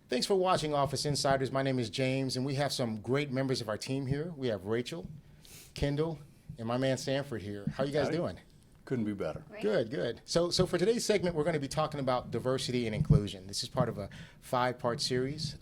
Thanks for watching Office Insiders. My name is James, and we have some great members of our team here. We have Rachel, Kendall, and my man Sanford here. How you guys Howdy. doing? Couldn't be better. Great. Good. So for today's segment, we're going to be talking about diversity and inclusion. This is part of a 5-part series.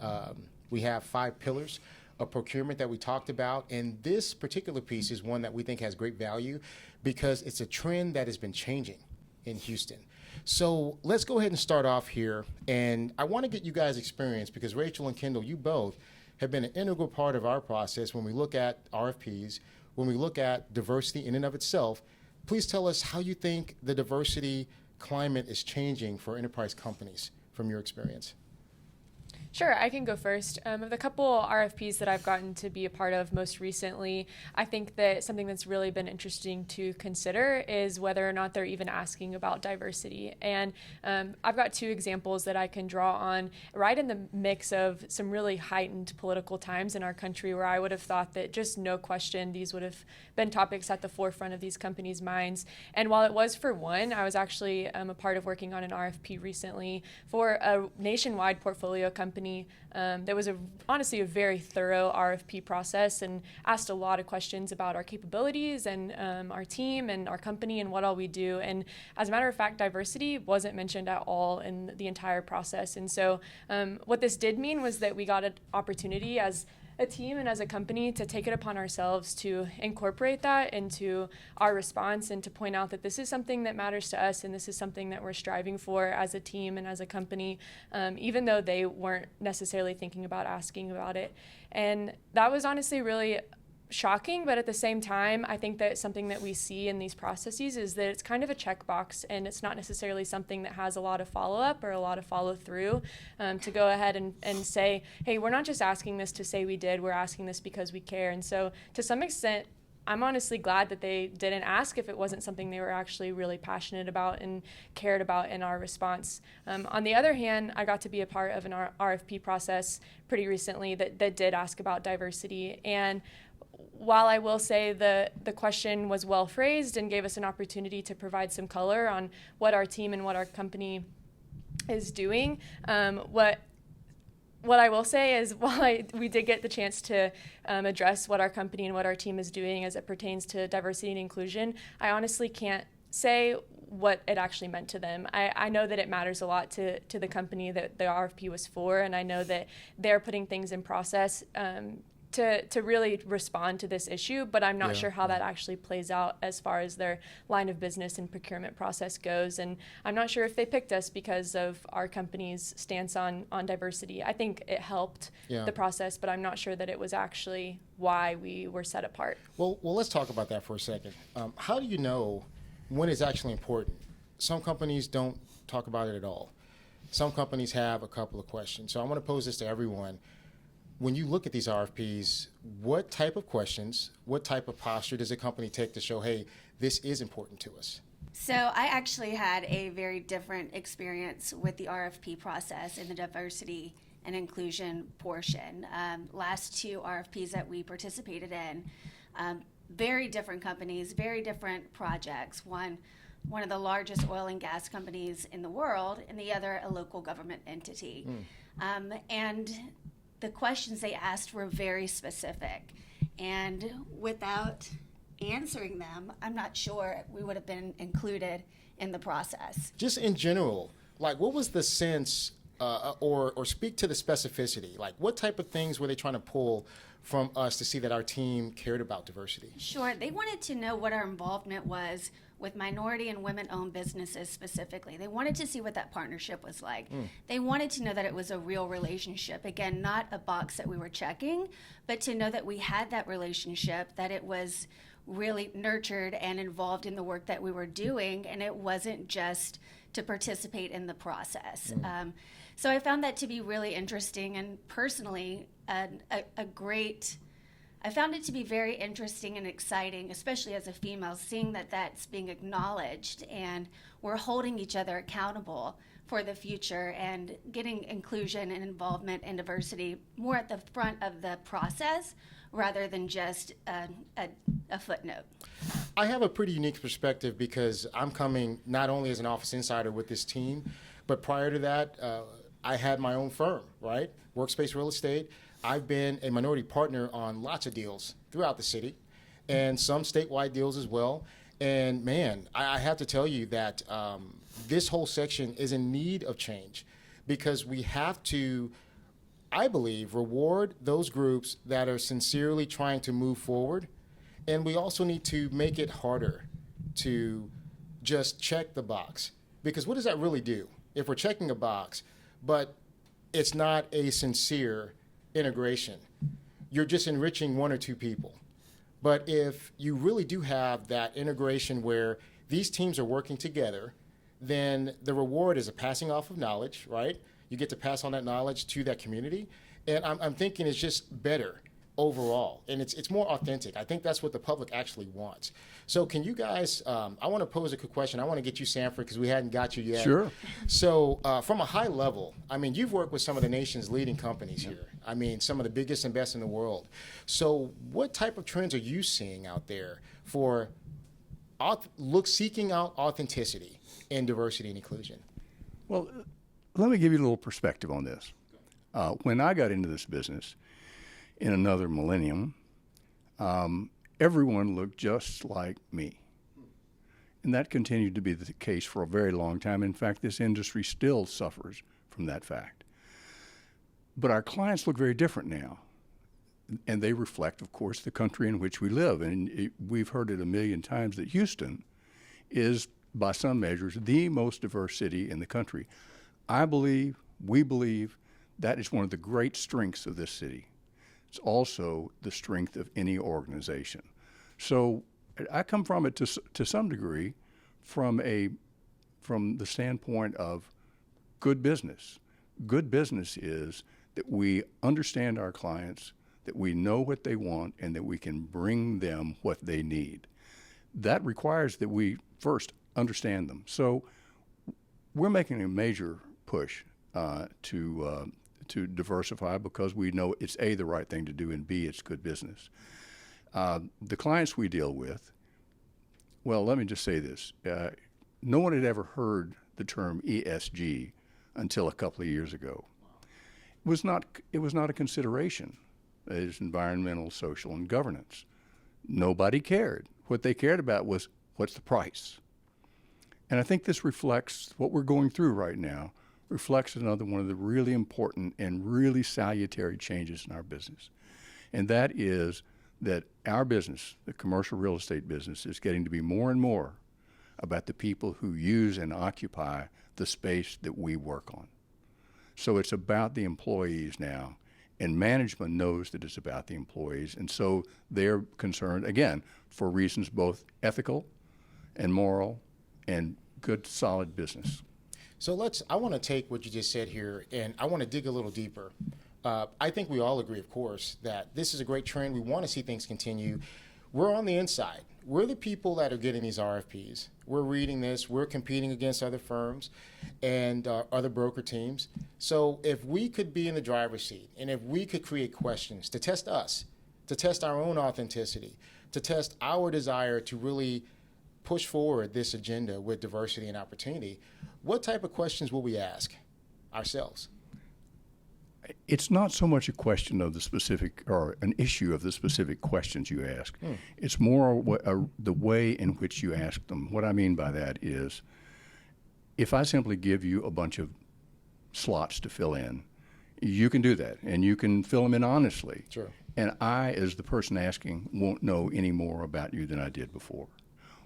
We have 5 pillars of procurement that we talked about, and this particular piece is one that we think has great value because it's a trend that has been changing in Houston. So let's go ahead and start off here, and I want to get you guys' experience because Rachel and Kendall, you both have been an integral part of our process when we look at RFPs, when we look at diversity in and of itself. Please tell us how you think the diversity climate is changing for enterprise companies from your experience. Sure, I can go first. Of the couple RFPs that I've gotten to be a part of most recently, I think that something that's really been interesting to consider is whether or not they're even asking about diversity. And I've got 2 examples that I can draw on right in the mix of some really heightened political times in our country where I would have thought that just no question these would have been topics at the forefront of these companies' minds. And while it was for one, I was actually a part of working on an RFP recently for a nationwide portfolio company. There was honestly a very thorough RFP process and asked a lot of questions about our capabilities and our team and our company and what all we do. And as a matter of fact, diversity wasn't mentioned at all in the entire process. And so what this did mean was that we got an opportunity as a team and as a company to take it upon ourselves to incorporate that into our response and to point out that this is something that matters to us and this is something that we're striving for as a team and as a company, even though they weren't necessarily thinking about asking about it. And that was honestly really shocking, but at the same time, I think that something that we see in these processes is that it's kind of a checkbox and it's not necessarily something that has a lot of follow-up or a lot of follow-through to go ahead and say, hey, we're not just asking this to say we did, we're asking this because we care. And so to some extent, I'm honestly glad that they didn't ask if it wasn't something they were actually really passionate about and cared about in our response. On the other hand, I got to be a part of an RFP process pretty recently that did ask about diversity. And while I will say the question was well phrased and gave us an opportunity to provide some color on what our team and what our company is doing, what I will say is while we did get the chance to address what our company and what our team is doing as it pertains to diversity and inclusion, I honestly can't say what it actually meant to them. I know that it matters a lot to the company that the RFP was for, and I know that they're putting things in process to really respond to this issue, but I'm not sure how that actually plays out as far as their line of business and procurement process goes. And I'm not sure if they picked us because of our company's stance on diversity. I think it helped the process, but I'm not sure that it was actually why we were set apart. Well, let's talk about that for a second. How do you know when it's actually important? Some companies don't talk about it at all. Some companies have a couple of questions. So I want to pose this to everyone. When you look at these RFPs, what type of questions, what type of posture does a company take to show, hey, this is important to us? So I actually had a very different experience with the RFP process in the diversity and inclusion portion. Last 2 RFPs that we participated in, very different companies, very different projects. One of the largest oil and gas companies in the world, and the other a local government entity. And the questions they asked were very specific, and without answering them, I'm not sure we would have been included in the process. Just in general, like what was the sense or speak to the specificity? Like what type of things were they trying to pull from us to see that our team cared about diversity? Sure, they wanted to know what our involvement was with minority and women-owned businesses specifically. They wanted to see what that partnership was like. They wanted to know that it was a real relationship. Again, not a box that we were checking, but to know that we had that relationship, that it was really nurtured and involved in the work that we were doing, and it wasn't just to participate in the process. So I found that to be really interesting, and personally, I found it to be very interesting and exciting, especially as a female, seeing that that's being acknowledged and we're holding each other accountable for the future and getting inclusion and involvement and diversity more at the front of the process rather than just a footnote. I have a pretty unique perspective because I'm coming not only as an office insider with this team, but prior to that, I had my own firm, right? Workspace Real Estate. I've been a minority partner on lots of deals throughout the city and some statewide deals as well. And man, I have to tell you that this whole section is in need of change because we have to, I believe, reward those groups that are sincerely trying to move forward. And we also need to make it harder to just check the box. Because what does that really do? If we're checking a box, but it's not a sincere integration, you're just enriching one or two people. But if you really do have that integration where these teams are working together, then the reward is a passing off of knowledge, right? You get to pass on that knowledge to that community. And I'm thinking it's just better overall, and it's more authentic. I think that's what the public actually wants. So can you guys, I want to pose a quick question. I want to get you, Sanford, because we hadn't got you yet. Sure. So from a high level, I mean, you've worked with some of the nation's leading companies here. I mean, some of the biggest and best in the world. So what type of trends are you seeing out there for seeking out authenticity in diversity and inclusion? Well, let me give you a little perspective on this. When I got into this business in another millennium, everyone looked just like me. And that continued to be the case for a very long time. In fact, this industry still suffers from that fact. But our clients look very different now. And they reflect, of course, the country in which we live. And we've heard it a million times that Houston is, by some measures, the most diverse city in the country. We believe, that is one of the great strengths of this city. It's also the strength of any organization. So I come from it to some degree from the standpoint of good business. Good business is that we understand our clients, that we know what they want, and that we can bring them what they need. That requires that we first understand them. So we're making a major push to diversify because we know it's A, the right thing to do, and B, it's good business. The clients we deal with, well, let me just say this. No one had ever heard the term ESG until a couple of years ago. It was not a consideration. It's environmental, social, and governance. Nobody cared. What they cared about was, what's the price? And I think this reflects what we're going through right now, reflects another one of the really important and really salutary changes in our business. And that is that our business, the commercial real estate business, is getting to be more and more about the people who use and occupy the space that we work on. So it's about the employees now, and management knows that it's about the employees, and so they're concerned, again, for reasons both ethical and moral and good, solid business. So I want to take what you just said here, and I want to dig a little deeper. I think we all agree, of course, that this is a great trend. We want to see things continue. We're on the inside. We're the people that are getting these RFPs. We're reading this. We're competing against other firms and other broker teams. So if we could be in the driver's seat, and if we could create questions to test us, to test our own authenticity, to test our desire to really push forward this agenda with diversity and opportunity, what type of questions will we ask ourselves? It's not so much a question of the specific or an issue of the specific questions you ask. It's more the way in which you ask them. What I mean by that is, if I simply give you a bunch of slots to fill in, you can do that, and you can fill them in honestly. Sure. And I, as the person asking, won't know any more about you than I did before.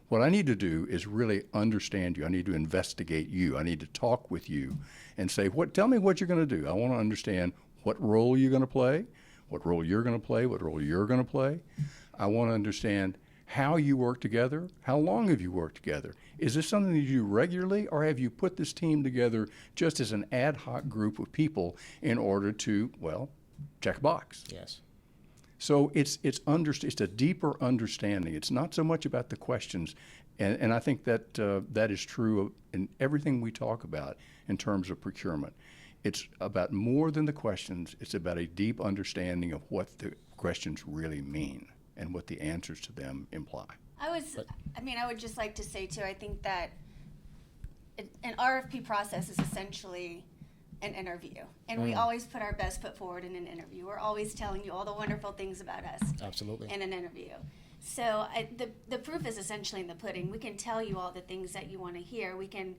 What I need to do is really understand you. I need to investigate you. I need to talk with you and say, tell me what you're going to do. I want to understand what role you're going to play, what role you're going to play, what role you're going to play. I want to understand how you work together. How long have you worked together? Is this something that you do regularly, or have you put this team together just as an ad hoc group of people in order to, check a box? Yes. So it's a deeper understanding. It's not so much about the questions, and I think that that is true in everything we talk about in terms of procurement. It's about more than the questions. It's about a deep understanding of what the questions really mean and what the answers to them imply. I would just like to say too, I think that an RFP process is essentially an interview. And we always put our best foot forward in an interview. We're always telling you all the wonderful things about us Absolutely. in an interview. So the proof is essentially in the pudding. We can tell you all the things that you want to hear. We can,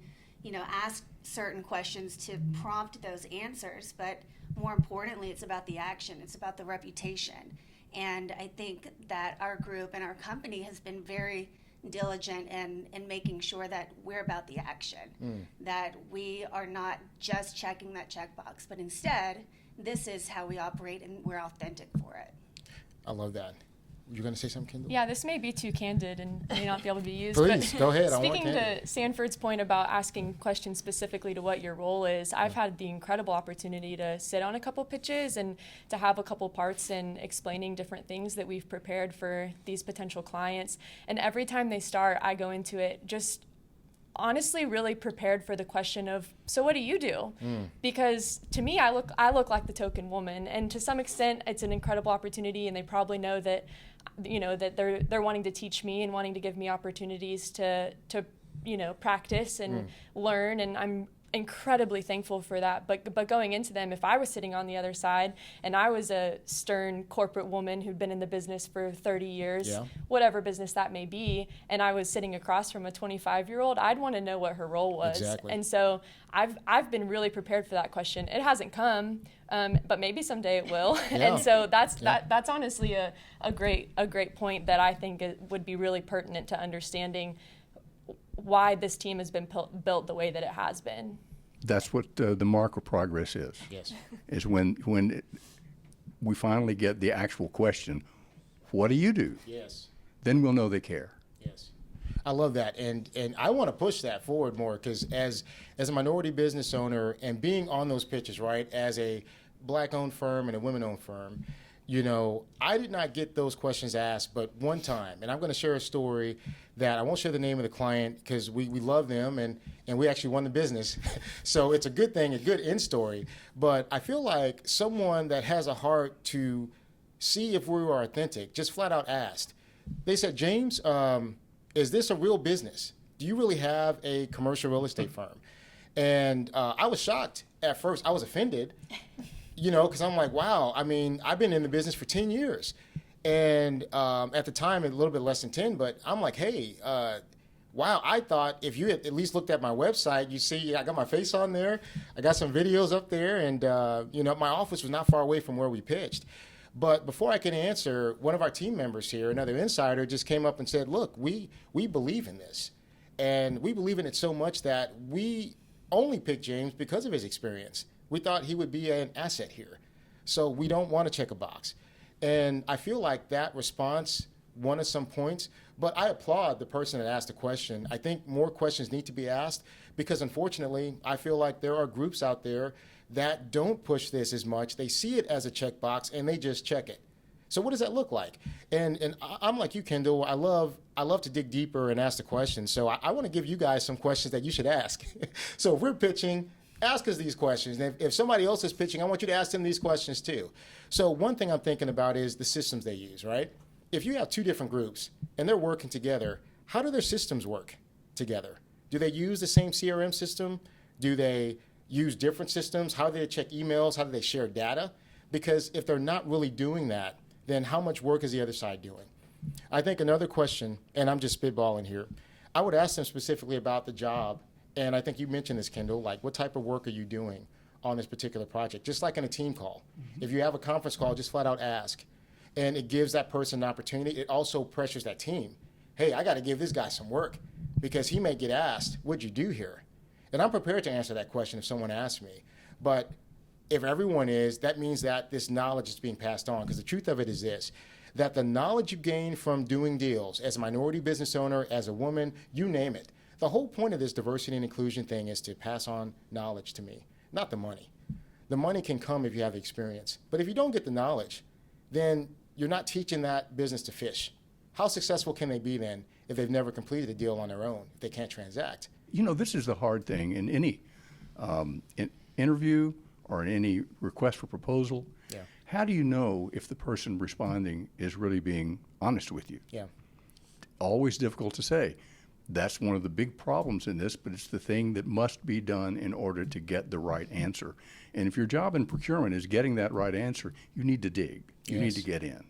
ask certain questions to prompt those answers. But more importantly, it's about the action. It's about the reputation. And I think that our group and our company has been very diligent in making sure that we're about the action, that we are not just checking that checkbox, but instead, this is how we operate and we're authentic for it. I love that. You're going to say something, Kendall? Yeah, this may be too candid and may not be able to be used. Please, but go ahead. I want Speaking candid. to Sanford's point about asking questions specifically to what your role is, I've had the incredible opportunity to sit on a couple pitches and to have a couple parts in explaining different things that we've prepared for these potential clients. And every time they start, I go into it just honestly really prepared for the question of, so what do you do? Because to me, I look like the token woman, and to some extent it's an incredible opportunity, and they probably know that that they're wanting to teach me and wanting to give me opportunities to practice and learn, and I'm incredibly thankful for that. But going into them, if I was sitting on the other side and I was a stern corporate woman who'd been in the business for 30 years, whatever business that may be, and I was sitting across from a 25-year-old, I'd want to know what her role was. Exactly. And so I've been really prepared for that question. It hasn't come, but maybe someday it will. Yeah. And so that's honestly a great point that I think would be really pertinent to understanding why this team has been built the way that it has been. That's what the mark of progress is. Yes. Is when we finally get the actual question, what do you do? Yes. Then we'll know they care. Yes. I love that. And I want to push that forward more, because as a minority business owner and being on those pitches, right, as a Black-owned firm and a women-owned firm, I did not get those questions asked but one time. And I'm going to share a story that I won't share the name of the client because we love them and we actually won the business. So it's a good thing, a good end story. But I feel like someone that has a heart to see if we were authentic just flat out asked. They said, James, is this a real business? Do you really have a commercial real estate firm? And I was shocked at first. I was offended. Because I'm like, wow, I mean, I've been in the business for 10 years. And at the time, a little bit less than 10, but I'm like, hey, wow, I thought if you had at least looked at my website, you see I got my face on there. I got some videos up there, and, my office was not far away from where we pitched. But before I could answer, one of our team members here, another insider, just came up and said, look, we believe in this. And we believe in it so much that we only picked James because of his experience. We thought he would be an asset here. So we don't want to check a box. And I feel like that response won us some points, but I applaud the person that asked the question. I think more questions need to be asked because, unfortunately, I feel like there are groups out there that don't push this as much. They see it as a checkbox and they just check it. So what does that look like? And I'm like you, Kendall. I love to dig deeper and ask the questions. So I want to give you guys some questions that you should ask. So if we're pitching, ask us these questions. And if somebody else is pitching, I want you to ask them these questions too. So one thing I'm thinking about is the systems they use, right? If you have two different groups and they're working together, how do their systems work together? Do they use the same CRM system? Do they use different systems? How do they check emails? How do they share data? Because if they're not really doing that, then how much work is the other side doing? I think another question, and I'm just spitballing here, I would ask them specifically about the job. And I think you mentioned this, Kendall, like what type of work are you doing on this particular project? Just like in a team call. If you have a conference call, just flat out ask. And it gives that person an opportunity. It also pressures that team. Hey, I got to give this guy some work because he may get asked, what'd you do here? And I'm prepared to answer that question if someone asks me. But if everyone is, that means that this knowledge is being passed on. Because the truth of it is this, that the knowledge you gain from doing deals as a minority business owner, as a woman, you name it. The whole point of this diversity and inclusion thing is to pass on knowledge to me, not the money. The money can come if you have experience. But if you don't get the knowledge, then you're not teaching that business to fish. How successful can they be then if they've never completed a deal on their own, if they can't transact? This is the hard thing in any interview or in any request for proposal. Yeah. How do you know if the person responding is really being honest with you? Yeah. Always difficult to say. That's one of the big problems in this, but it's the thing that must be done in order to get the right answer. And if your job in procurement is getting that right answer, you need to dig. You need to get in.